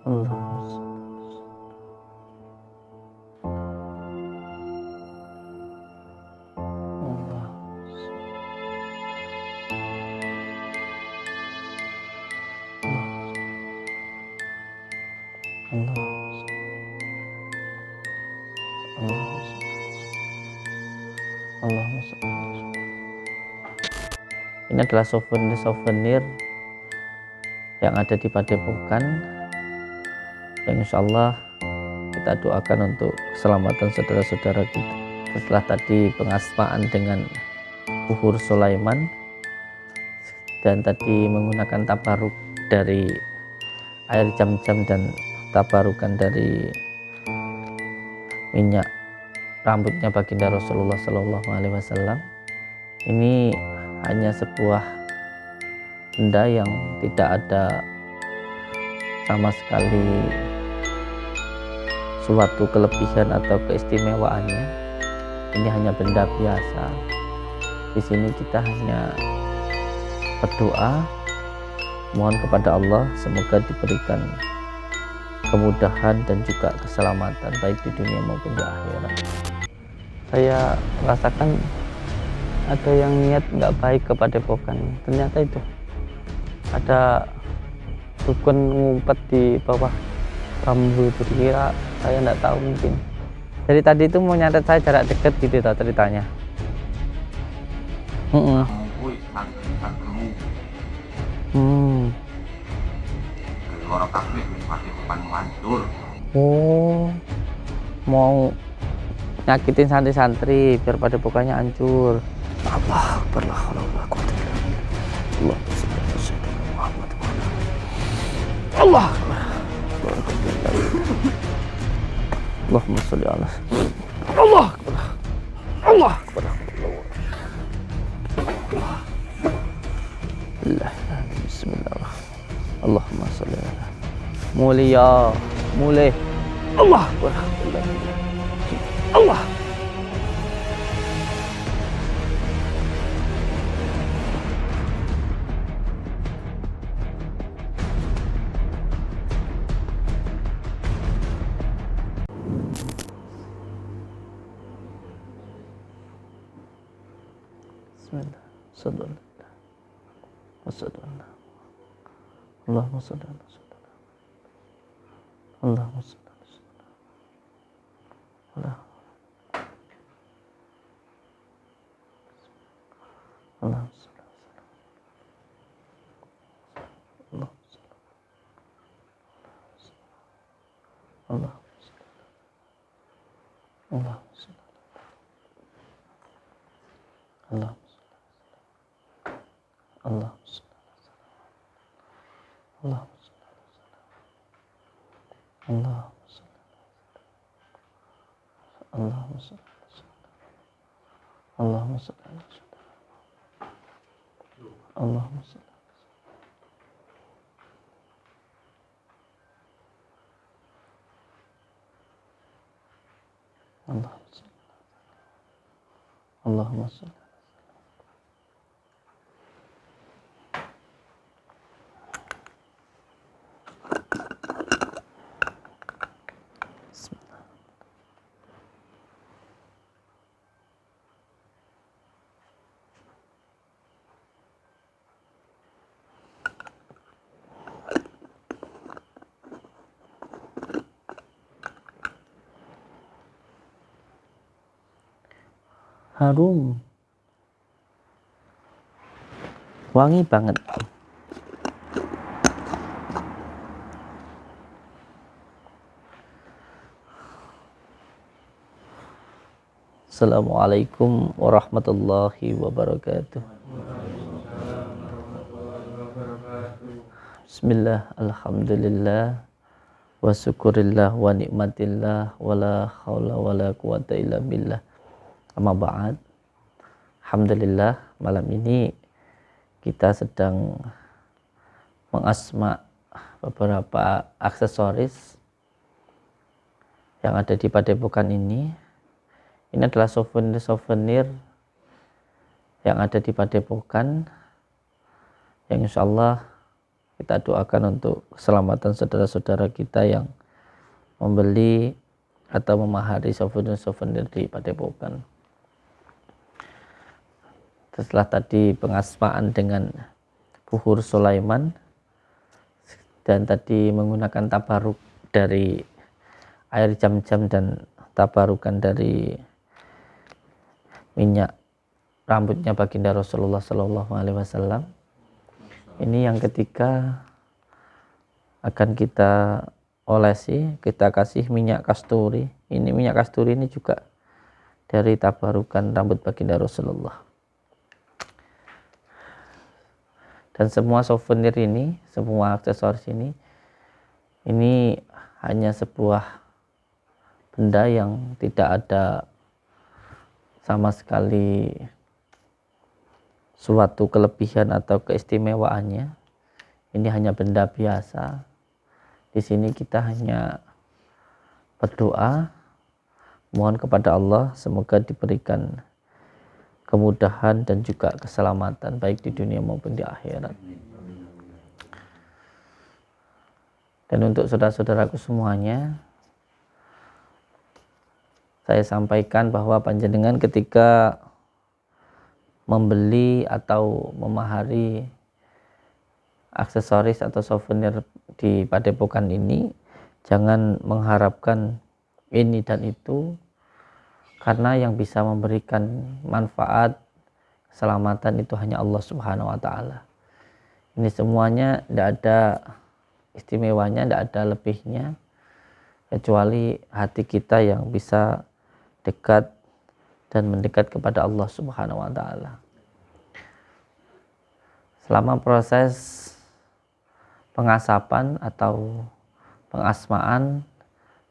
Allah, Allah, Allah, Allahumma sholli. Ini adalah souvenir yang ada di Padepokan, yang insya Allah kita doakan untuk keselamatan saudara-saudara kita. Setelah tadi pengasmaan dengan Buhur Sulaiman dan tadi menggunakan tabaruk dari air jam-jam dan tabarukan dari minyak rambutnya baginda Rasulullah Shallallahu Alaihi Wasallam, ini hanya sebuah benda yang tidak ada sama sekali suatu kelebihan atau keistimewaannya. Ini hanya benda biasa. Di sini kita hanya berdoa, mohon kepada Allah semoga diberikan kemudahan dan juga keselamatan baik di dunia maupun di akhirat. Saya merasakan ada yang niat nggak baik ke Padepokan. Ternyata itu ada dukun ngumpet di bawah bambu itu, dikira saya nggak tahu mungkin. Jadi tadi itu mau nyantet saya jarak dekat gitu tau ceritanya. Oh, mau nyakitin santri-santri biar Padepokannya hancur. Allah Akbar, la haula wala quwwata illa billah. Allah Akbar. Allahumma sholli ala Allah Akbar. Allah Akbar. Bismillah. Allahumma sholli ala mulia mulai. Allah Akbar. Allah. Bismillah. Sallallahu wasallam. Allahumma shalli ala Allahumma shalli ala Allahumma shalli Allah. Allah. Allah. Allah. Allah. Allah. Allahumma sholli Allahumma sholli Allahumma sholli Allahumma sholli. Harum, wangi banget. Assalamualaikum warahmatullahi wabarakatuh. Bismillah, alhamdulillah, wa syukurillah, wa nikmatillah, wa la hawla wa la quwata illa billah. Amma ba'd. Alhamdulillah, malam ini kita sedang mengasma beberapa aksesoris yang ada di Padepokan ini. Ini adalah souvenir yang ada di Padepokan, yang insya Allah kita doakan untuk keselamatan saudara-saudara kita yang membeli atau memahari souvenir-souvenir di Padepokan. Setelah tadi pengasmaan dengan Buhur Sulaiman dan tadi menggunakan tabaruk dari air jam-jam dan tabarukan dari minyak rambutnya baginda Rasulullah Shallallahu Alaihi Wasallam. Ini yang ketiga akan kita olesi, kita kasih minyak kasturi. Ini minyak kasturi ini juga dari tabarukan rambut baginda Rasulullah. Dan semua souvenir ini, semua aksesoris ini hanya sebuah benda yang tidak ada sama sekali suatu kelebihan atau keistimewaannya. Ini hanya benda biasa. Di sini kita hanya berdoa, mohon kepada Allah semoga diberikan kemudahan dan juga keselamatan baik di dunia maupun di akhirat. Dan untuk saudara-saudaraku semuanya, saya sampaikan bahwa panjenengan ketika membeli atau memahari aksesoris atau souvenir di Padepokan ini, jangan mengharapkan ini dan itu, karena yang bisa memberikan manfaat keselamatan itu hanya Allah Subhanahu wa taala. Ini semuanya tidak ada istimewanya, tidak ada lebihnya, kecuali hati kita yang bisa dekat dan mendekat kepada Allah Subhanahu wa taala. Selama proses pengasapan atau pengasmaan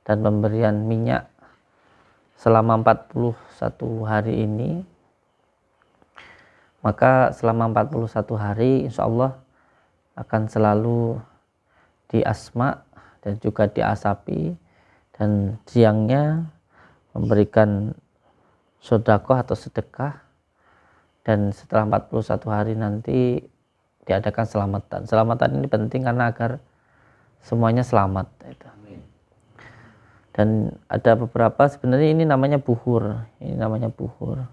dan pemberian minyak selama 41 hari ini, maka selama 41 hari insya Allah akan selalu diasma dan juga diasapi, dan siangnya memberikan sedekah atau sedekah, dan setelah 41 hari nanti diadakan selamatan. Selamatan ini penting karena agar semuanya selamat. Dan ada beberapa, sebenarnya ini namanya buhur. Ini namanya buhur.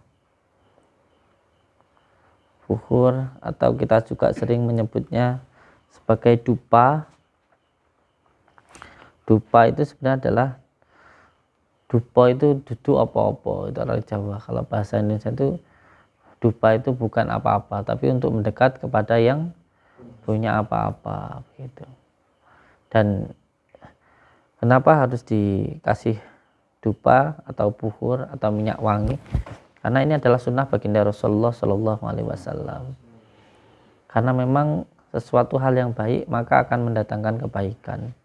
Buhur atau kita juga sering menyebutnya sebagai dupa. Dupa itu sebenarnya adalah, dupa itu duduk apa-apa, itu orang Jawa. Kalau bahasa Indonesia itu dupa itu bukan apa-apa, tapi untuk mendekat kepada yang punya apa-apa begitu. Dan kenapa harus dikasih dupa atau buhur atau minyak wangi? Karena ini adalah sunnah baginda Rasulullah Shallallahu Alaihi Wasallam. Karena memang sesuatu hal yang baik maka akan mendatangkan kebaikan,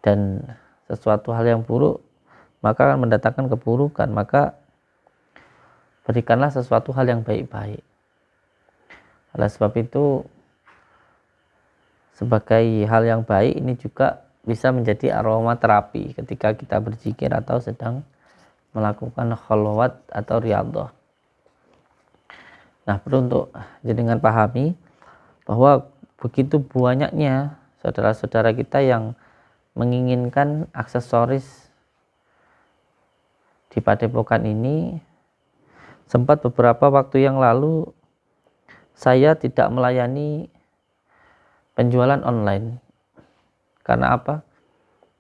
dan sesuatu hal yang buruk maka akan mendatangkan keburukan. Maka berikanlah sesuatu hal yang baik-baik. Oleh sebab itu, sebagai hal yang baik ini juga bisa menjadi aroma terapi ketika kita berzikir atau sedang melakukan khalwat atau riyadhah. Nah, perlu untuk jenengan pahami bahwa begitu banyaknya saudara-saudara kita yang menginginkan aksesoris di Padepokan ini. Sempat beberapa waktu yang lalu saya tidak melayani penjualan online. Karena apa?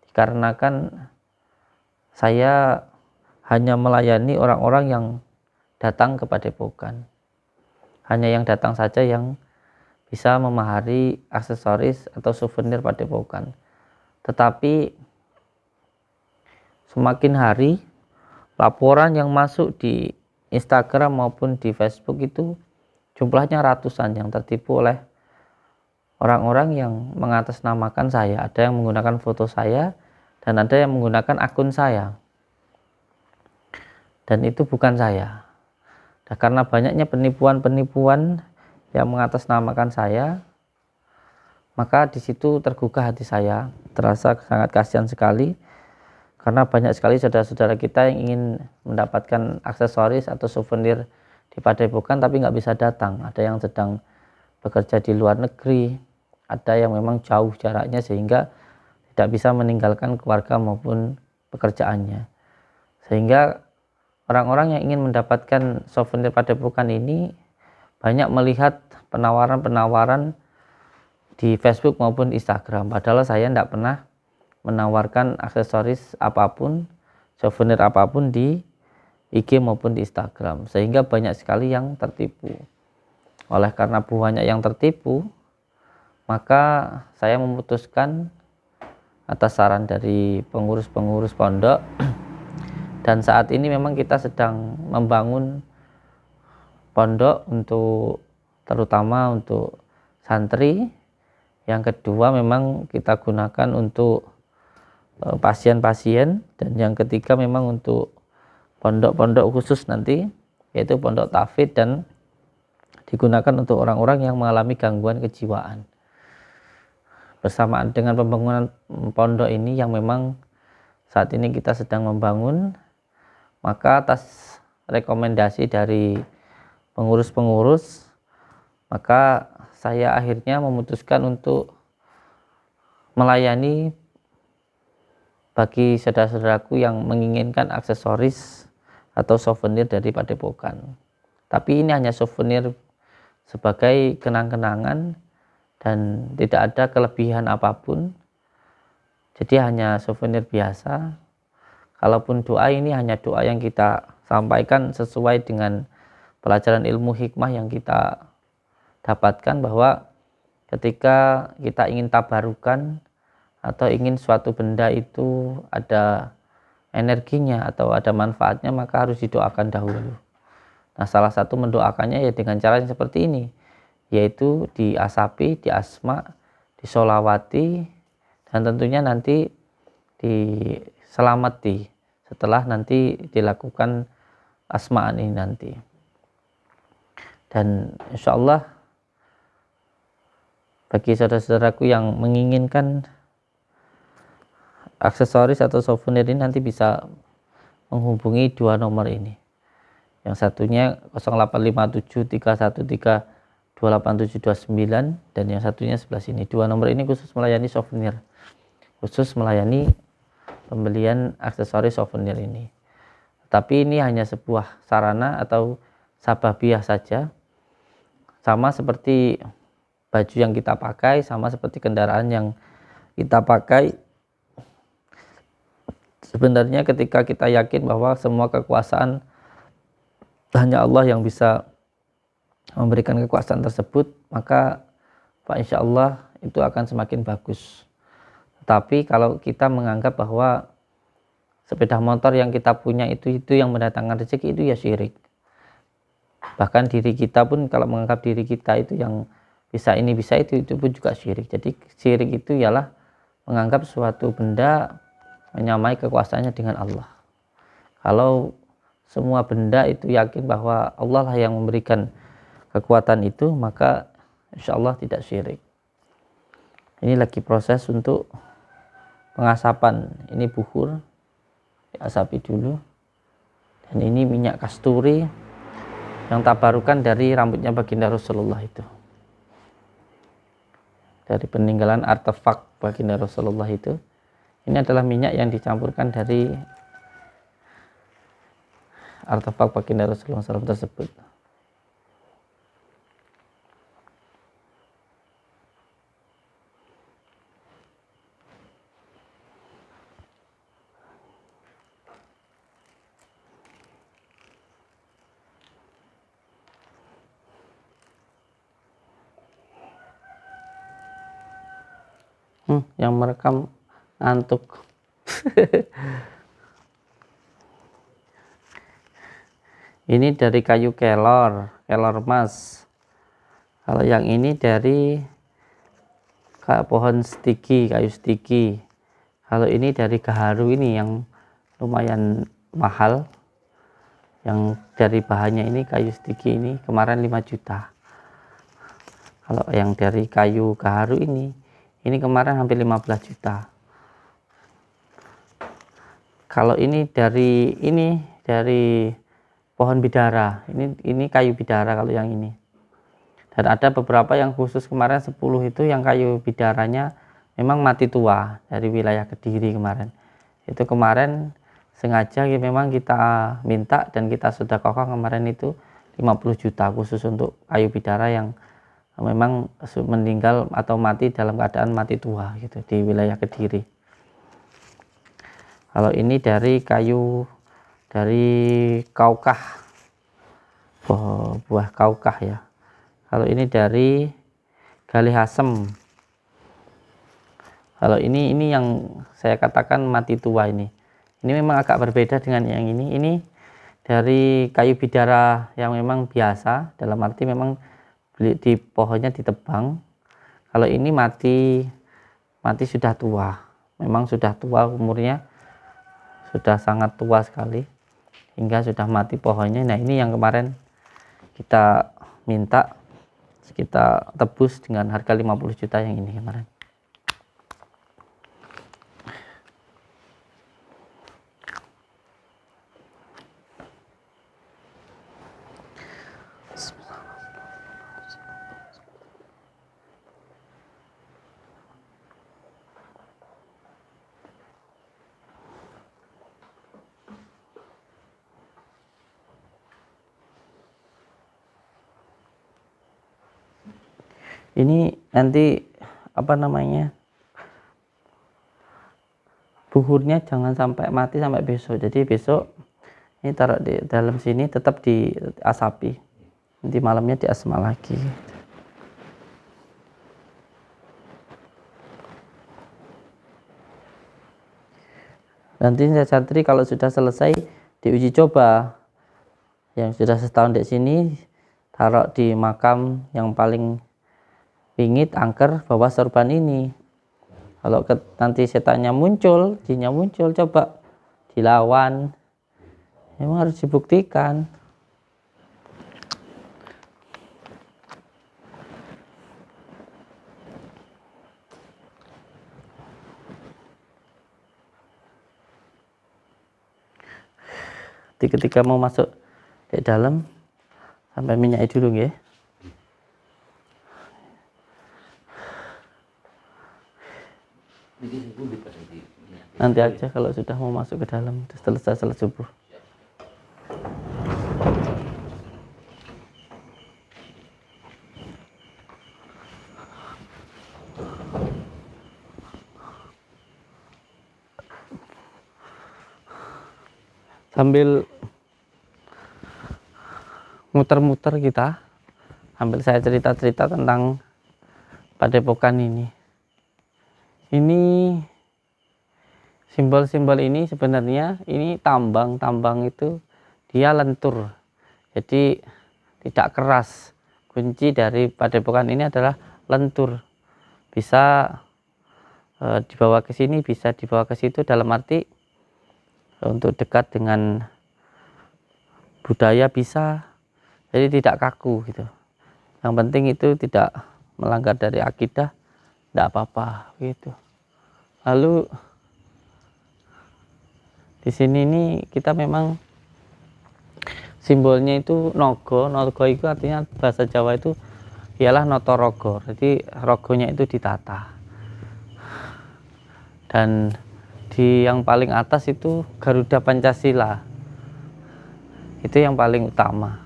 Dikarenakan saya hanya melayani orang-orang yang datang ke Padepokan. Hanya yang datang saja yang bisa memahari aksesoris atau souvenir Padepokan. Tetapi semakin hari laporan yang masuk di Instagram maupun di Facebook itu jumlahnya ratusan yang tertipu oleh orang-orang yang mengatasnamakan saya. Ada yang menggunakan foto saya dan ada yang menggunakan akun saya. Dan itu bukan saya. Nah, karena banyaknya penipuan-penipuan yang mengatasnamakan saya, maka di situ tergugah hati saya, terasa sangat kasihan sekali, karena banyak sekali saudara-saudara kita yang ingin mendapatkan aksesoris atau souvenir di Padepokan tapi nggak bisa datang. Ada yang sedang bekerja di luar negeri, ada yang memang jauh jaraknya sehingga tidak bisa meninggalkan keluarga maupun pekerjaannya. Sehingga orang-orang yang ingin mendapatkan souvenir Padepokan ini banyak melihat penawaran-penawaran di Facebook maupun Instagram. Padahal saya tidak pernah menawarkan aksesoris apapun, souvenir apapun di IG maupun di Instagram. Sehingga banyak sekali yang tertipu. Oleh karena banyak yang tertipu, maka saya memutuskan atas saran dari pengurus-pengurus pondok, dan saat ini memang kita sedang membangun pondok terutama untuk santri. Yang kedua memang kita gunakan untuk pasien-pasien, dan yang ketiga memang untuk pondok-pondok khusus nanti, yaitu pondok tahfidz, dan digunakan untuk orang-orang yang mengalami gangguan kejiwaan. Bersamaan dengan pembangunan pondok ini yang memang saat ini kita sedang membangun, maka atas rekomendasi dari pengurus-pengurus, maka saya akhirnya memutuskan untuk melayani bagi saudara-saudaraku yang menginginkan aksesoris atau souvenir dari Padepokan. Tapi ini hanya souvenir sebagai kenang-kenangan dan tidak ada kelebihan apapun. Jadi hanya souvenir biasa. Kalaupun doa, ini hanya doa yang kita sampaikan sesuai dengan pelajaran ilmu hikmah yang kita dapatkan, bahwa ketika kita ingin tabarukan atau ingin suatu benda itu ada energinya atau ada manfaatnya, maka harus didoakan dahulu. Nah, salah satu mendoakannya ya dengan cara yang seperti ini, yaitu diasapi, diasma, disolawati, dan tentunya nanti diselamati setelah nanti dilakukan asma'an ini nanti. Dan insya Allah bagi saudara-saudaraku yang menginginkan aksesoris atau souvenir ini, nanti bisa menghubungi dua nomor ini. Yang satunya 085731328729, dan yang satunya sebelah sini. Dua nomor ini khusus melayani souvenir, khusus melayani pembelian aksesoris souvenir ini. Tapi ini hanya sebuah sarana atau sababiyah saja, sama seperti baju yang kita pakai, sama seperti kendaraan yang kita pakai. Sebenarnya ketika kita yakin bahwa semua kekuasaan hanya Allah yang bisa memberikan kekuasaan tersebut, maka insya Allah itu akan semakin bagus. Tapi kalau kita menganggap bahwa sepeda motor yang kita punya itu yang mendatangkan rezeki, itu ya syirik. Bahkan diri kita pun kalau menganggap diri kita itu yang bisa ini bisa itu pun juga syirik. Jadi syirik itu ialah menganggap suatu benda menyamai kekuasaannya dengan Allah. Kalau semua benda itu yakin bahwa Allah lah yang memberikan kekuatan itu, maka insya Allah tidak syirik. Ini lagi proses untuk pengasapan. Ini buhur, diasapi dulu. Dan ini minyak kasturi yang tabarukan dari rambutnya baginda Rasulullah itu. Dari peninggalan artefak baginda Rasulullah itu. Ini adalah minyak yang dicampurkan dari artefak baginda Rasulullah SAW tersebut. Yang merekam ngantuk. Ini dari kayu kelor emas. Kalau yang ini dari pohon stiki, kayu stiki. Kalau ini dari gaharu, ini yang lumayan mahal. Yang dari bahannya ini kayu stiki ini kemarin 5 juta. Kalau yang dari kayu gaharu ini kemarin hampir 15 juta. Kalau ini dari pohon bidara, ini kayu bidara kalau yang ini. Dan ada beberapa yang khusus kemarin 10 itu yang kayu bidaranya memang mati tua dari wilayah Kediri kemarin. Itu kemarin sengaja memang kita minta dan kita sudah kokoh kemarin itu 50 juta khusus untuk kayu bidara yang memang meninggal atau mati dalam keadaan mati tua gitu di wilayah Kediri. Kalau ini dari kayu dari kaukah, buah kaukah ya. Kalau ini dari galih asem. Kalau ini yang saya katakan mati tua ini. Ini memang agak berbeda dengan yang ini. Ini dari kayu bidara yang memang biasa, dalam arti memang di pohonnya ditebang. Kalau ini mati sudah tua, memang sudah tua umurnya, sudah sangat tua sekali hingga sudah mati pohonnya. Nah ini yang kemarin kita minta, kita tebus dengan harga 50 juta yang ini kemarin. Ini nanti apa namanya, buhurnya jangan sampai mati sampai besok. Jadi besok ini taruh di dalam sini, tetap diasapi, nanti malamnya diasma lagi. Nanti santri kalau sudah selesai diuji coba, yang sudah setahun di sini taruh di makam yang paling pingit, angker, bawa sorban ini. Kalau nanti setannya muncul, jinnya muncul, coba dilawan. Memang harus dibuktikan. Jadi ketika mau masuk ke dalam, sampai minyaknya dulu ya. Nanti aja kalau sudah mau masuk ke dalam, selesai salat subuh. Sambil muter-muter kita, sambil saya cerita-cerita tentang Padepokan ini. Ini simbol-simbol ini sebenarnya ini tambang itu dia lentur, jadi tidak keras. Kunci dari Padepokan ini adalah lentur, bisa dibawa ke sini, bisa dibawa ke situ, dalam arti untuk dekat dengan budaya bisa, jadi tidak kaku gitu. Yang penting itu tidak melanggar dari akidah, tidak apa-apa gitu. Lalu di sini nih kita memang simbolnya itu nogo. Nogo itu artinya bahasa Jawa itu ialah notorogo. Jadi rogonya itu ditata. Dan di yang paling atas itu Garuda Pancasila. Itu yang paling utama.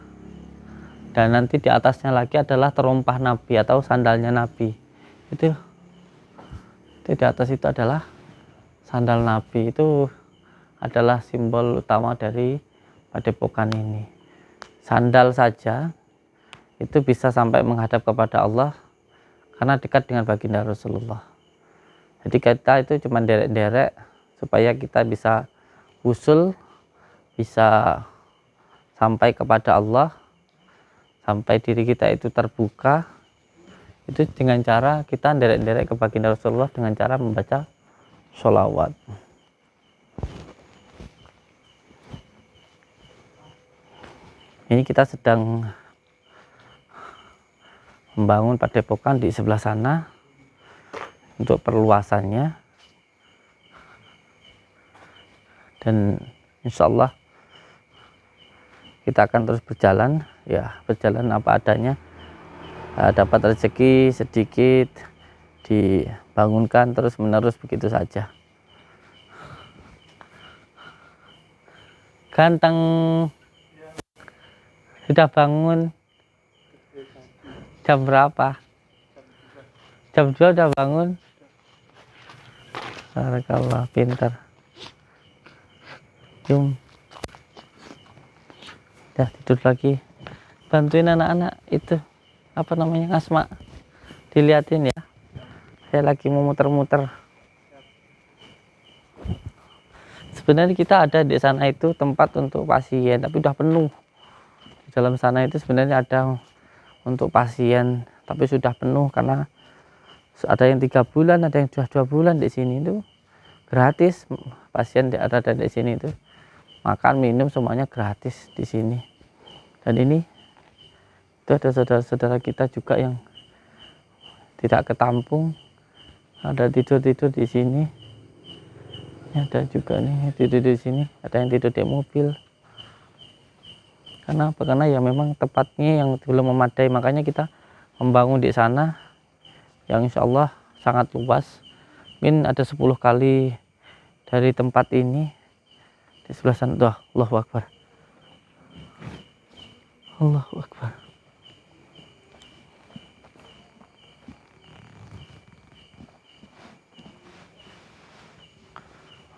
Dan nanti di atasnya lagi adalah terompah Nabi atau sandalnya Nabi. Itu di atas itu adalah sandal Nabi. Itu adalah simbol utama dari Padepokan ini. Sandal saja itu bisa sampai menghadap kepada Allah karena dekat dengan baginda Rasulullah. Jadi kita itu cuma derek-derek supaya kita bisa usul, bisa sampai kepada Allah, sampai diri kita itu terbuka. Itu dengan cara kita derek-derek ke baginda Rasulullah dengan cara membaca sholawat. Ini kita sedang membangun Padepokan di sebelah sana untuk perluasannya, dan insya Allah kita akan terus berjalan, ya berjalan apa adanya. dapat rezeki sedikit dibangunkan terus menerus begitu saja. Ganteng, sudah bangun jam berapa? Jam 2 udah bangun. Barakallah, pintar. Yum. Udah tidur lagi. Bantuin anak-anak itu apa namanya, Asma, diliatin ya, saya lagi mau muter-muter. Sebenarnya kita ada di sana itu tempat untuk pasien, tapi udah penuh. Di dalam sana itu sebenarnya ada untuk pasien, tapi sudah penuh karena ada yang 3 bulan, ada yang sudah 2 bulan di sini itu gratis. Pasien ada di sini itu makan minum semuanya gratis di sini. Dan ini itu ada saudara-saudara kita juga yang tidak ketampung, ada tidur-tidur di sini. Ada juga nih tidur di sini, ada yang tidur di mobil. Karena apa? Karena ya memang tempatnya yang belum memadai, makanya kita membangun di sana yang insya Allah sangat luas. Mungkin ada 10 kali dari tempat ini. Di sebelah sana tuh, Allahu Akbar, Allahu Akbar.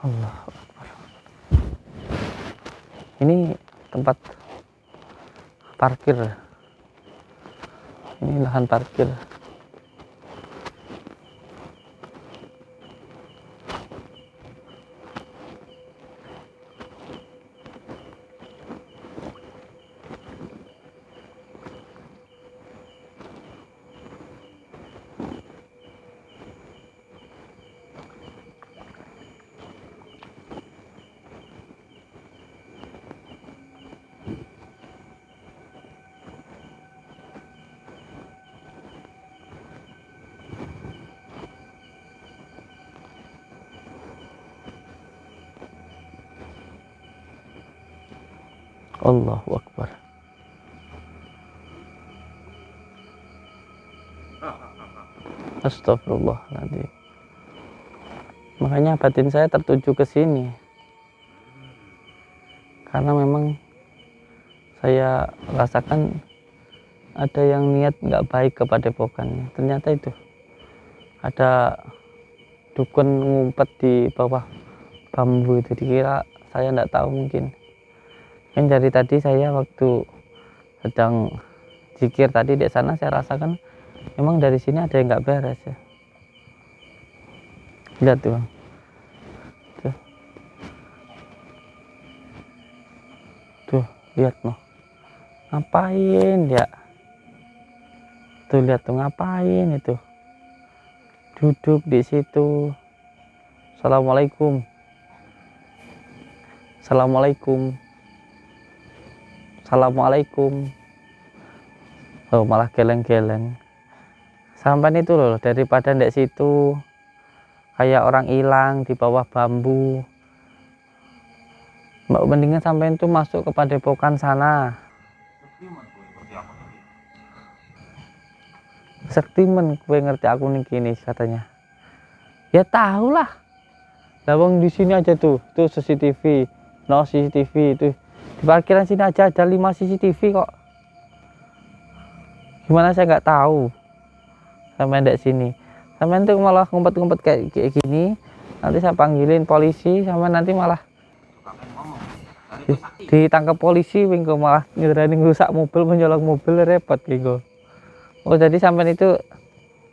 Allahu Akbar. Ini tempat parkir, ini lahan parkir. Allahu Akbar. Astagfirullahaladzim. Makanya batin saya tertuju ke sini, karena memang saya rasakan ada yang niat nggak baik kepada Padepokan. Ternyata itu ada dukun ngumpet di bawah bambu itu, dikira saya nggak tahu. Mungkin dari tadi saya waktu sedang zikir tadi di sana, saya rasakan memang dari sini ada yang nggak beres ya. Lihat tuh, tuh lihat noh, ngapain ya? Tuh lihat tuh, ngapain itu? Duduk di situ. Assalamualaikum, assalamualaikum, assalamualaikum. Oh, malah geleng-geleng. Sampai itu loh, daripada ndek situ kayak orang hilang di bawah bambu, mbak mendingan sampai itu masuk ke Padepokan sana. Sektimen kue ngerti aku nih kini katanya. Ya tahulah. Lawang di sini aja tuh CCTV, no CCTV itu. Di parkiran sini aja ada 5 CCTV kok. Gimana saya nggak tahu. Sampai ndek sini. Sampai itu malah ngumpet-ngumpet kayak gini. Nanti saya panggilin polisi, sama nanti malah ditangkap polisi, wingko malah ngerani ngerusak mobil, menyolong mobil, repot gitu. Oh, jadi sampai itu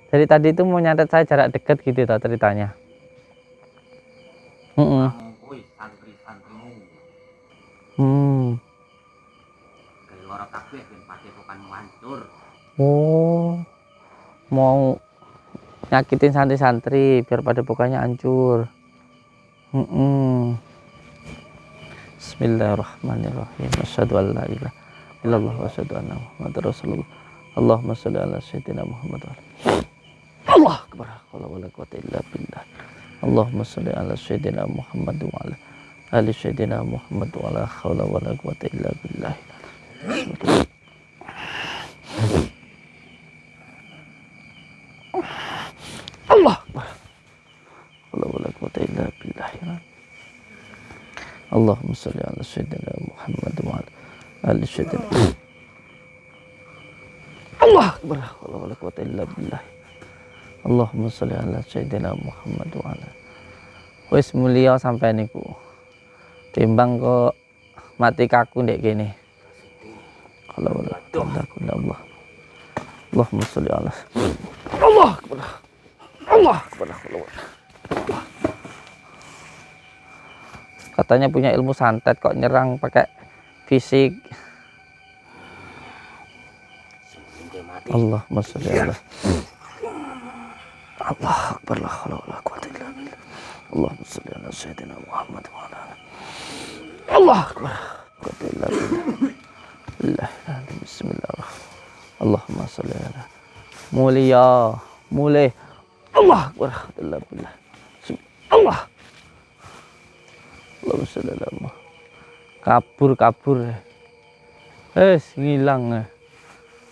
dari tadi itu mau nyantet saya jarak dekat gitu tak ceritanya. Oh, mau nyakitin santri-santri biar Padepokannya hancur. Bismillahirrahmanirrahim. Asyhadu an la ilaha illallah wa asyhadu anna Muhammadar Rasulullah. Allahumma shalli ala sayyidina Muhammad. Allah akbar. Wala quwwata illa billah. Allahumma shalli ala sayyidina Muhammad wa ala ali sayyidina Muhammad wa la haula wala quwwata illa billah. illa billah. Allahumma sholli ala sayyidina Muhammad wa ala ali sayyidina. Allah akbar. Wala quwwata illa billah. Allahumma sholli ala sayyidina Muhammad wa ala. Wis mulia sampai niku. Timbang kok mati kaku ndek kene. Kalau Allah. Allahumma sholli ala. Allah akbar. Allah akbar. Katanya punya ilmu santet kok nyerang pakai fisik. Allahumma sholli ala. Allah akbar. La haula wala quwwata illa billah. Allahumma sholli ala sayyidina Muhammad wa ala alihi. Allah akbar. Quwwata illa billah. Bismillahirrahmanirrahim. Allahumma sholli ala mulia mulai. Allah akbar. Illa billah. Allah. Allahumma sholli ala Muhammad. Kabur. Ngilang.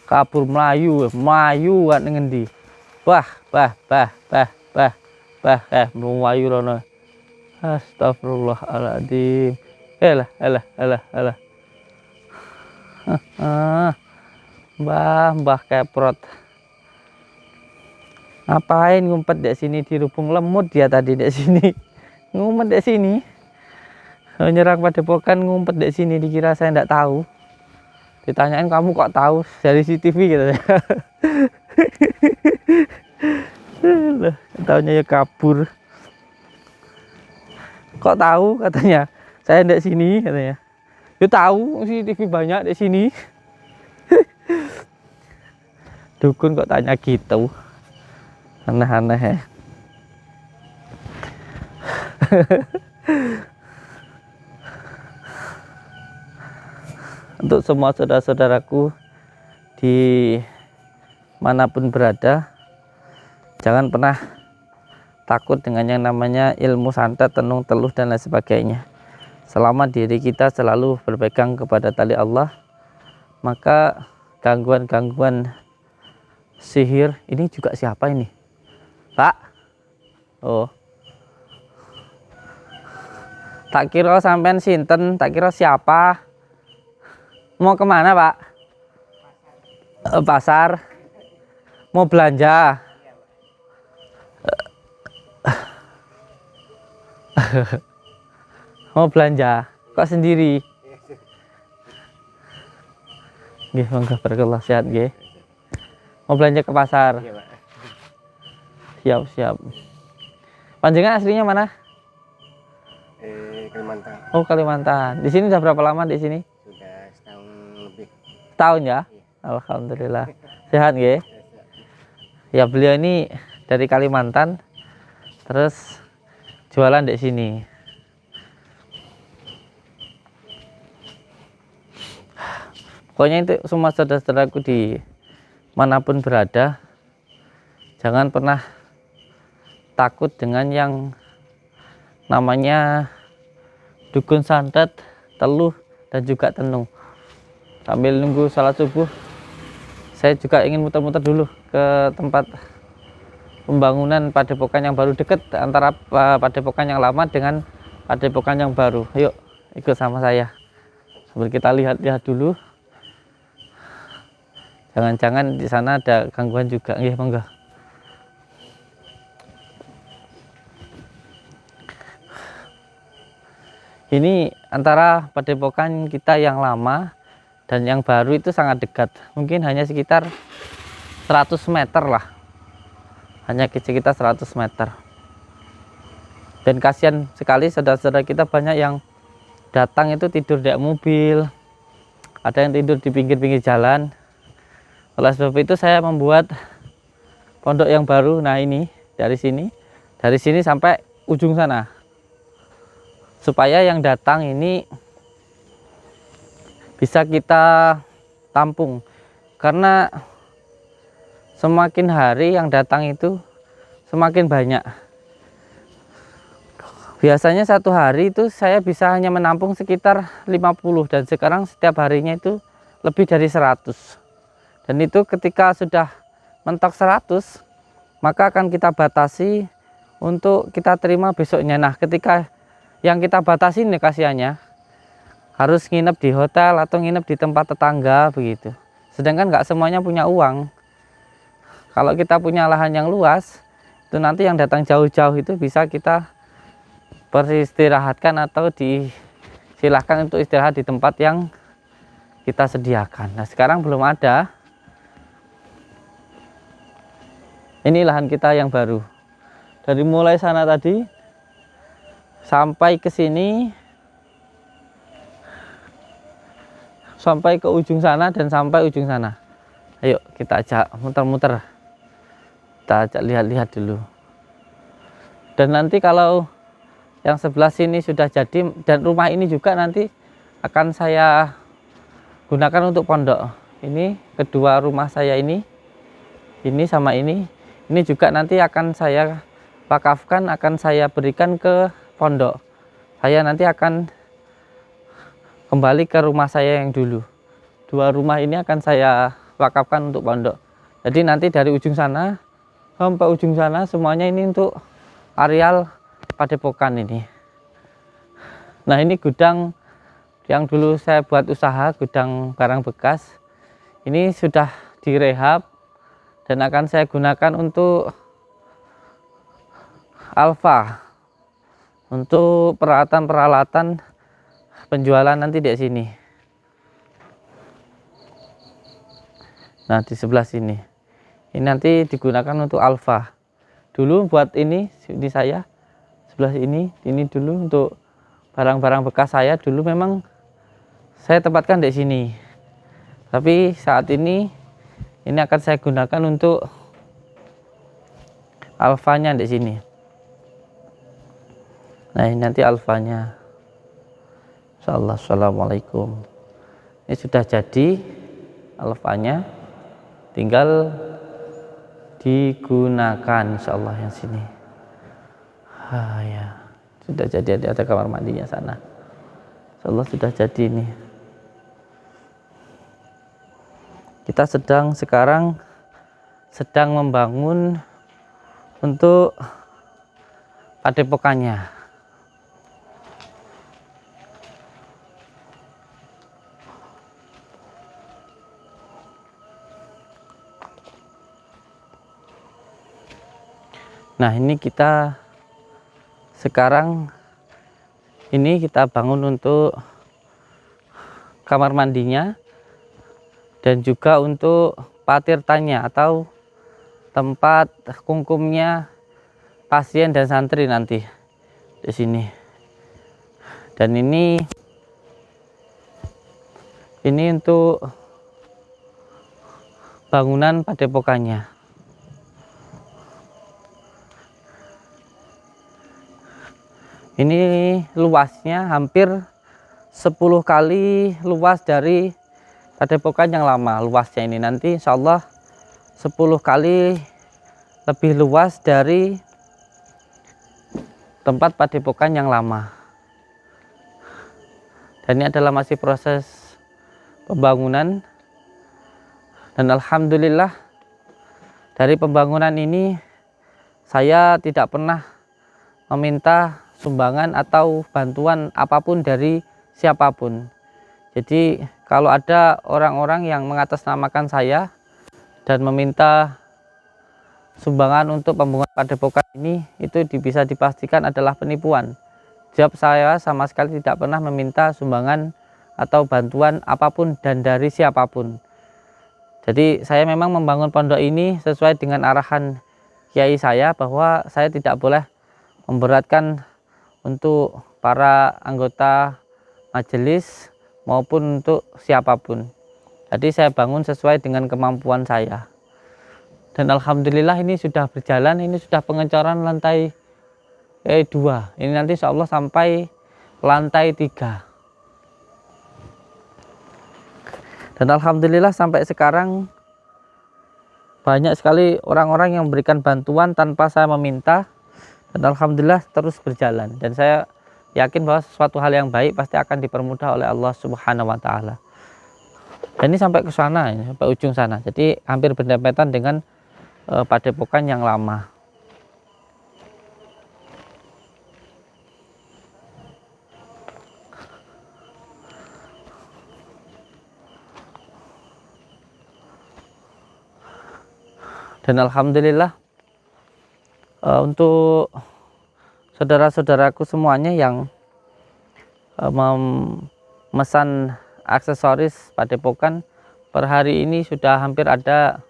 Kabur melayu kan ngendi. Bah, melayu rono. Astagfirullahaladzim. Elah. Mbah keprot. Ngapain ngumpet di sini di rubung lemut dia tadi di sini. Ngumpet di sini. Nyerang padepokan ngumpet di sini dikira saya enggak tahu. Ditanyain kamu kok tahu dari CCTV gitu. Taunya ya kabur. Kok tahu katanya? Saya enggak sini katanya. Ya tahu CCTV banyak di sini. Dukun kok tanya gitu. Aneh-aneh ya. Untuk semua saudara-saudaraku di manapun berada, jangan pernah takut dengan yang namanya ilmu santet, tenung, teluh dan lain sebagainya. Selama diri kita selalu berpegang kepada tali Allah, maka gangguan-gangguan sihir ini juga siapa ini? Pak? Oh. Tak kira sampean sinten, tak kira siapa? Mau kemana Pak? Pasar. Mau belanja. Mau belanja. Kok sendiri? Nggih, monggo barakallah sehat nggih. Mau belanja ke pasar. Siap. Panjenengan aslinya mana? Kalimantan. Oh, Kalimantan. Di sini udah berapa lama di sini? Sudah setahun lebih. Tahun ya? Iya. Alhamdulillah. Sehat nggih? Ya, beliau ini dari Kalimantan terus jualan di sini. Pokoknya itu semua saudara-saudaraku di manapun berada, jangan pernah takut dengan yang namanya dukun santet, teluh dan juga tenung. Sambil nunggu salat subuh, saya juga ingin muter-muter dulu ke tempat pembangunan padepokan yang baru, dekat antara padepokan yang lama dengan padepokan yang baru. Yuk ikut sama saya sambil kita lihat-lihat dulu. Jangan-jangan di sana ada gangguan juga. Nggih, monggo. Ini antara padepokan kita yang lama dan yang baru itu sangat dekat. Mungkin hanya sekitar 100 meter lah. Hanya sekitar 100 meter. Dan kasihan sekali saudara-saudara kita banyak yang datang itu tidur di mobil. Ada yang tidur di pinggir-pinggir jalan. Oleh sebab itu saya membuat pondok yang baru. Nah ini dari sini sampai ujung sana, supaya yang datang ini bisa kita tampung. Karena semakin hari yang datang itu semakin banyak. Biasanya satu hari itu saya bisa hanya menampung sekitar 50, dan sekarang setiap harinya itu lebih dari 100. Dan itu ketika sudah mentok 100, maka akan kita batasi untuk kita terima besoknya. Nah, ketika yang kita batasi nih kasihannya harus nginep di hotel atau nginep di tempat tetangga begitu. Sedangkan nggak semuanya punya uang. Kalau kita punya lahan yang luas, itu nanti yang datang jauh-jauh itu bisa kita beristirahatkan atau disilahkan untuk istirahat di tempat yang kita sediakan. Nah, sekarang belum ada. Ini lahan kita yang baru. Dari mulai sana tadi sampai ke sini, sampai ke ujung sana dan sampai ujung sana. Ayo kita ajak muter-muter. Kita ajak lihat-lihat dulu. Dan nanti kalau yang sebelah sini sudah jadi dan rumah ini juga nanti akan saya gunakan untuk pondok. Ini kedua rumah saya ini sama ini juga nanti akan saya wakafkan, akan saya berikan ke pondok. Saya nanti akan kembali ke rumah saya yang dulu. Dua rumah ini akan saya wakafkan untuk pondok. Jadi nanti dari ujung sana sampai ujung sana semuanya ini untuk areal Padepokan ini. Nah, ini gudang yang dulu saya buat usaha, gudang barang bekas. Ini sudah direhab dan akan saya gunakan untuk alfa, untuk peralatan-peralatan penjualan nanti di sini. Nah, di sebelah sini. Ini nanti digunakan untuk alfa. Dulu buat ini saya sebelah ini dulu untuk barang-barang bekas saya dulu memang saya tempatkan di sini. Tapi saat ini akan saya gunakan untuk alfanya di sini. Nah, ini nanti alfanya. Insyaallah. Assalamualaikum. Ini sudah jadi alfanya, tinggal digunakan insyaallah yang sini. Ya, sudah jadi, ada kamar mandinya sana. Insyaallah sudah jadi ini. Kita sekarang sedang membangun untuk padepokannya. Nah, ini kita sekarang kita bangun untuk kamar mandinya dan juga untuk patirtanya atau tempat kungkumnya pasien dan santri nanti di sini. Dan ini untuk bangunan padepokannya. Ini luasnya hampir 10 kali luas dari padepokan yang lama. Luasnya ini nanti insya Allah 10 kali lebih luas dari tempat padepokan yang lama. Dan ini adalah masih proses pembangunan. Dan alhamdulillah dari pembangunan ini saya tidak pernah meminta sumbangan atau bantuan apapun dari siapapun. Jadi kalau ada orang-orang yang mengatasnamakan saya dan meminta sumbangan untuk pembangunan padepokan ini, itu bisa dipastikan adalah penipuan. Jawab saya sama sekali tidak pernah meminta sumbangan atau bantuan apapun dan dari siapapun. Jadi saya memang membangun pondok ini sesuai dengan arahan kiai saya bahwa saya tidak boleh memberatkan untuk para anggota majelis maupun untuk siapapun. Jadi saya bangun sesuai dengan kemampuan saya. Dan alhamdulillah ini sudah berjalan, ini sudah pengecoran lantai 2. Ini nanti insya Allah sampai lantai 3. Dan alhamdulillah sampai sekarang banyak sekali orang-orang yang memberikan bantuan tanpa saya meminta. Dan alhamdulillah terus berjalan, dan saya yakin bahwa suatu hal yang baik pasti akan dipermudah oleh Allah Subhanahu wa taala. Dan ini sampai ke sana, sampai ujung sana. Jadi hampir berdempetan dengan padepokan yang lama. Dan alhamdulillah untuk saudara-saudaraku semuanya yang memesan aksesoris Padepokan, per hari ini sudah hampir ada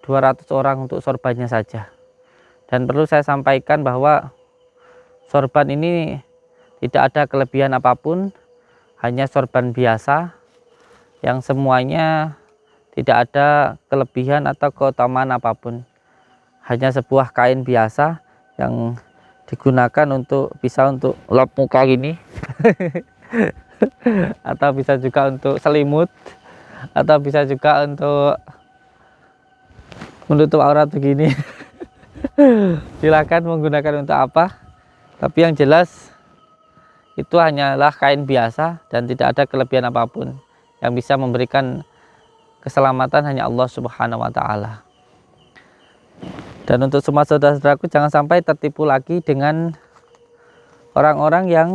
200 orang untuk sorbannya saja. Dan perlu saya sampaikan bahwa sorban ini tidak ada kelebihan apapun, hanya sorban biasa yang semuanya tidak ada kelebihan atau keutamaan apapun. Hanya sebuah kain biasa yang digunakan untuk lap muka gini atau bisa juga untuk selimut, atau bisa juga untuk menutup aurat begini. Silakan menggunakan untuk apa, tapi yang jelas itu hanyalah kain biasa dan tidak ada kelebihan apapun. Yang bisa memberikan keselamatan hanya Allah Subhanahu wa Ta'ala. Dan untuk semua saudara-saudaraku, jangan sampai tertipu lagi dengan orang-orang yang,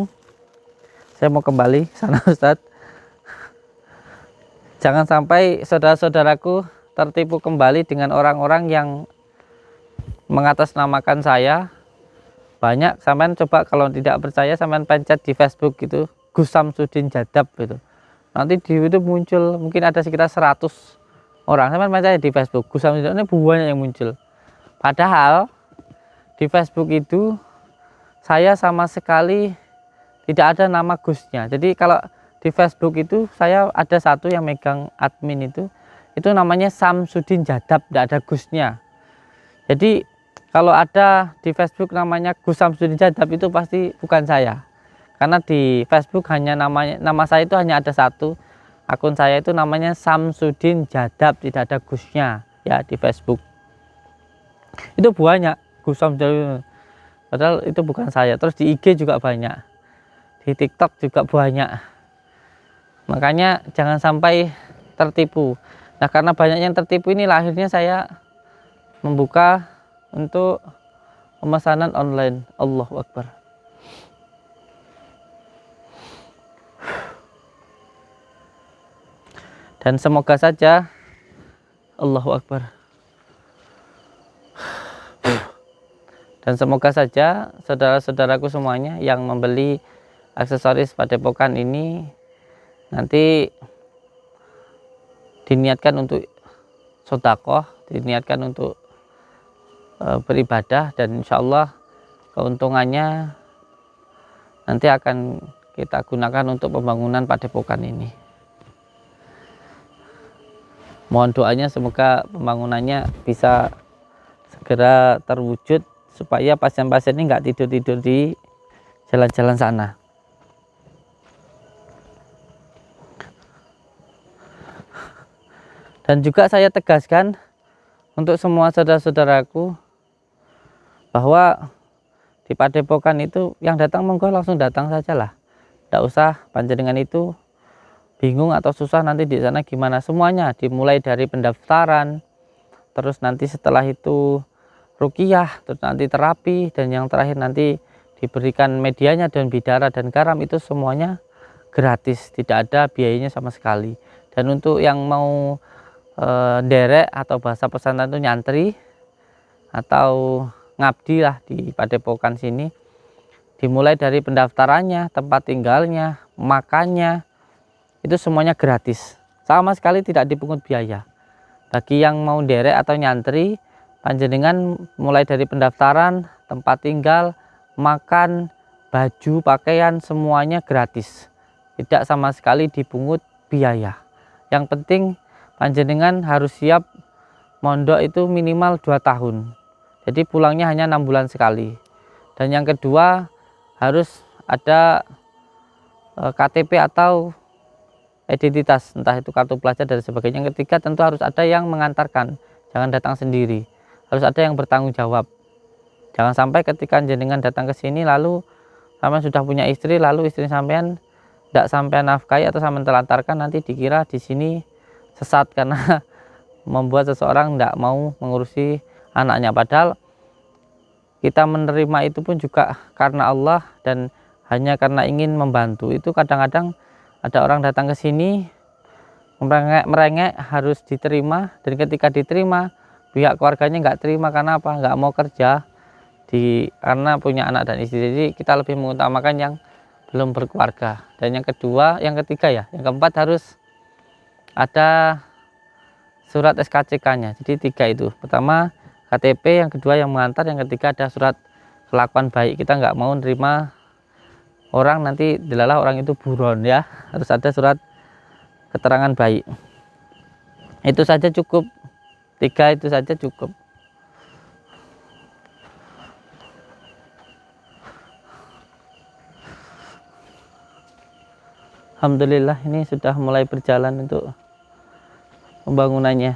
saya mau kembali sana Ustadz, jangan sampai saudara-saudaraku tertipu kembali dengan orang-orang yang mengatasnamakan saya. Banyak, sampean coba kalau tidak percaya sampean pencet di Facebook gitu, Gus Samsudin Jadab gitu. Nanti di YouTube muncul mungkin ada sekitar 100 orang. Sampean percaya di Facebook Gus Samsudin, ini banyak yang muncul. Padahal di Facebook itu saya sama sekali tidak ada nama Gusnya. Jadi kalau di Facebook itu saya ada satu yang megang admin itu namanya Samsudin Jadab, tidak ada Gusnya. Jadi kalau ada di Facebook namanya Gus Samsudin Jadab itu pasti bukan saya. Karena di Facebook nama saya itu hanya ada satu. Akun saya itu namanya Samsudin Jadab, tidak ada Gusnya ya di Facebook. Itu banyak Gus Samsudin, padahal itu bukan saya. Terus di IG juga banyak, di TikTok juga banyak. Makanya jangan sampai tertipu. Nah, karena banyak yang tertipu ini akhirnya saya membuka untuk pemesanan online. Allahu Akbar. Dan semoga saja, Allahu Akbar, dan semoga saja saudara-saudaraku semuanya yang membeli aksesoris Padepokan ini nanti diniatkan untuk sedekah, diniatkan untuk beribadah, dan insya Allah keuntungannya nanti akan kita gunakan untuk pembangunan Padepokan ini. Mohon doanya semoga pembangunannya bisa segera terwujud supaya pasien-pasien ini nggak tidur-tidur di jalan-jalan sana. Dan juga saya tegaskan untuk semua saudara-saudaraku bahwa di Padepokan itu yang datang monggo langsung datang sajalah. Tidak usah panjenengan itu bingung atau susah nanti di sana gimana. Semuanya dimulai dari pendaftaran, terus nanti setelah itu ruqyah, terus nanti terapi, dan yang terakhir nanti diberikan medianya dan bidara dan garam, itu semuanya gratis, tidak ada biayanya sama sekali. Dan untuk yang mau derek atau bahasa pesantren itu nyantri atau ngabdi lah di Padepokan sini, dimulai dari pendaftarannya, tempat tinggalnya, makannya, itu semuanya gratis, sama sekali tidak dipungut biaya. Bagi yang mau derek atau nyantri, panjenengan mulai dari pendaftaran, tempat tinggal, makan, baju, pakaian, semuanya gratis, tidak sama sekali dipungut biaya. Yang penting panjenengan harus siap mondok itu minimal 2 tahun, jadi pulangnya hanya 6 bulan sekali. Dan yang kedua harus ada KTP atau identitas, entah itu kartu pelajar dan sebagainya. Yang ketiga tentu harus ada yang mengantarkan, jangan datang sendiri, harus ada yang bertanggung jawab. Jangan sampai ketika jenengan datang ke sini lalu sampean sudah punya istri, lalu istri sampean tidak sampean nafkahi atau sampean telantarkan, nanti dikira di sini sesat karena membuat seseorang tidak mau mengurusi anaknya. Padahal kita menerima itu pun juga karena Allah dan hanya karena ingin membantu. Itu kadang-kadang ada orang datang ke sini merengek harus diterima, dan ketika diterima pihak keluarganya nggak terima karena apa, nggak mau kerja karena punya anak dan istri. Jadi kita lebih mengutamakan yang belum berkeluarga. Dan yang ketiga ya, yang keempat harus ada surat SKCK-nya. Jadi 3 itu. Pertama KTP, yang kedua yang mengantar, yang ketiga ada surat kelakuan baik. Kita nggak mau nerima orang nanti delalah orang itu buron ya. Harus ada surat keterangan baik. Itu saja cukup. 3 itu saja cukup. Alhamdulillah ini sudah mulai berjalan untuk pembangunannya.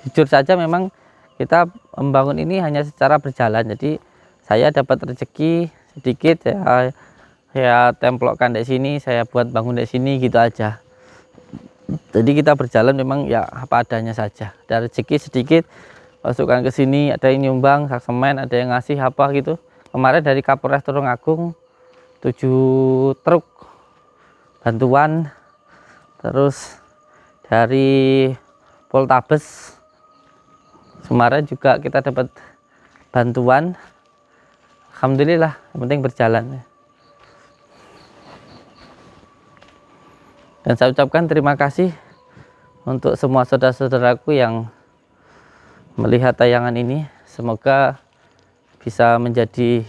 Jujur saja memang kita membangun ini hanya secara berjalan. Jadi saya dapat rezeki sedikit, saya templokkan di sini, saya buat bangun di sini gitu aja. Jadi kita berjalan memang ya apa adanya saja. Ada rezeki sedikit masukkan ke sini, ada yang nyumbang semen, ada yang ngasih apa gitu. Kemarin dari Kapolres Tulungagung 7 truk bantuan, terus dari Poltabes Semarang juga kita dapat bantuan. Alhamdulillah, yang penting berjalan. Dan saya ucapkan terima kasih untuk semua saudara-saudaraku yang melihat tayangan ini. Semoga bisa menjadi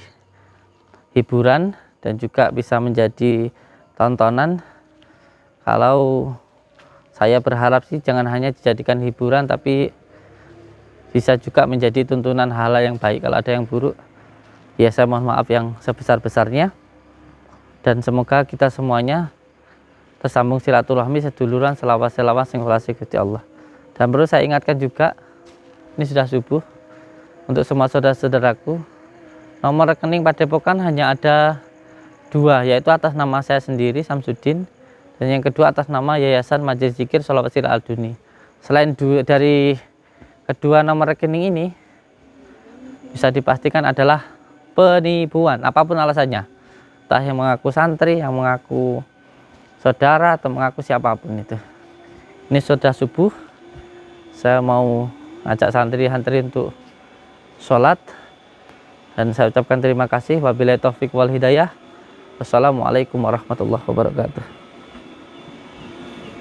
hiburan dan juga bisa menjadi tontonan. Kalau saya berharap sih jangan hanya dijadikan hiburan, tapi bisa juga menjadi tuntunan hal yang baik. Kalau ada yang buruk, ya saya mohon maaf yang sebesar-besarnya. Dan semoga kita semuanya tersambung silaturahmi seduluran selawas-selawas sing Gusti Allah. Dan perlu saya ingatkan juga, ini sudah subuh, untuk semua saudara-saudaraku, nomor rekening Padepokan hanya ada 2, yaitu atas nama saya sendiri Samsudin, dan yang kedua atas nama Yayasan Majelis Zikir Sholawat Sirah Al-Duni. Selain dari kedua nomor rekening ini, bisa dipastikan adalah penipuan, apapun alasannya. Entah yang mengaku santri, yang mengaku saudara, atau mengaku siapapun itu. Ini sudah subuh, saya mau ngajak santri-santri untuk sholat. Dan saya ucapkan terima kasih. Wabillahi taufik wal hidayah. Wassalamualaikum warahmatullahi wabarakatuh.